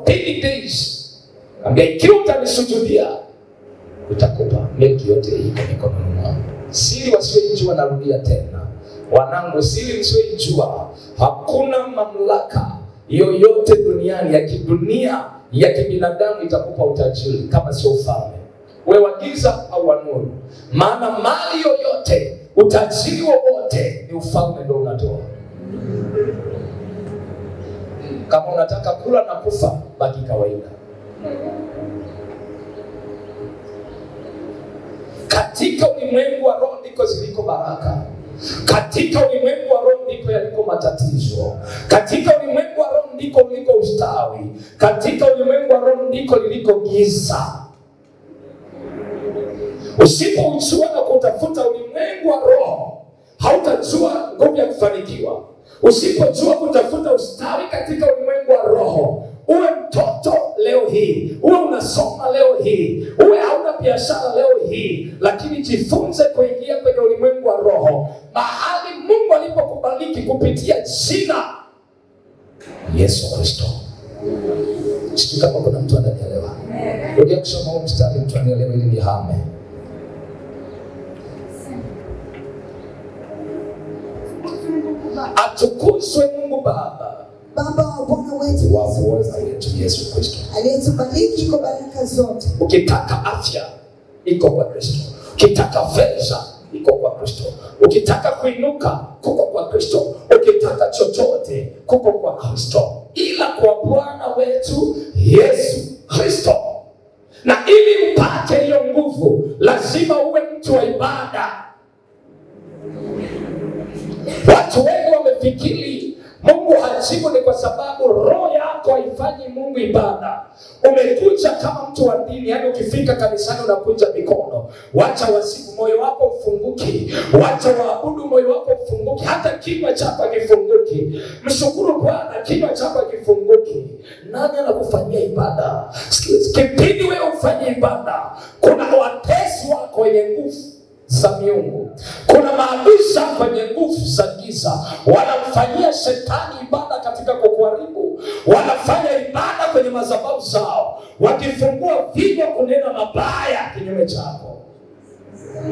14 days. Ambia ikiwa utanisujudia utakupa milki yote iko mikononi mwangu. Siri wasiojua, narudia tena. Wanangu, siri msiojua, hakuna mamlaka yoyote duniani ya kidunia ya kibinadamu itakupa utajiri kama sio ufalme. Wewe wa giza au wa nuru. Maana mali yoyote, utajiri wowote ni ufalme ndio unatoa. Kama unataka kula na kufa, baki kawaida. Katika ulimwengu wa roho ndiko ziliko baraka. Katika ulimwengu wa roho ndiko yaliko matatizo. Katika ulimwengu wa roho ndiko uliko ustawi. Katika ulimwengu wa roho ndiko liliko giza. Usipojua na kutafuta ulimwengu wa roho, hautajua nguvu ya kufanikiwa. Usipojua kutafuta ustawi katika ulimwengu wa roho, uwe mtoto leo hii, uwe unasoma leo hii, uwe hauna biashara leo hii, lakini jifunze kuingia kwenye ulimwengu wa roho, mahali Mungu alipokubariki kupitia jina Yesu Kristo. Sisi kama kuna mtu ananielewa. Ngoja kusoma huu mstari mtu anielewe ili nihame. Atukuzwe Mungu Baba, Baba wa Bwana wetu Yesu Kristo, aliyetubariki kwa baraka zote. Ukitaka afya iko kwa Kristo. Ukitaka fedha iko kwa Kristo. Ukitaka kuinuka kuko kwa Kristo. Ukitaka chochote kuko kwa Kristo, ila kwa Bwana wetu Yesu Kristo. Na ili upate hiyo nguvu, lazima uwe mtu wa ibada. Watu wengi wamefikiri Mungu hajibu ni kwa sababu roho yako haifanyi Mungu ibada. Umekuja kama mtu wa dini, yani ukifika kanisani unakunja mikono. Wacha wasifu, moyo wako ufunguki. Wacha waabudu, moyo wako ufunguki. Hata kinywa chako kifunguki. Mshukuru Bwana, kinywa chako kifunguki. Nani anakufanyia ibada? Kipindi wewe ufanye ibada, kuna watesi wako wenye nguvu za miungu. Kuna maadui kwenye nguvu za giza, wanamfanyia shetani ibada katika kukuharibu. Wanafanya ibada kwenye madhabahu zao, wakifungua vinywa kunena mabaya kinyume chako.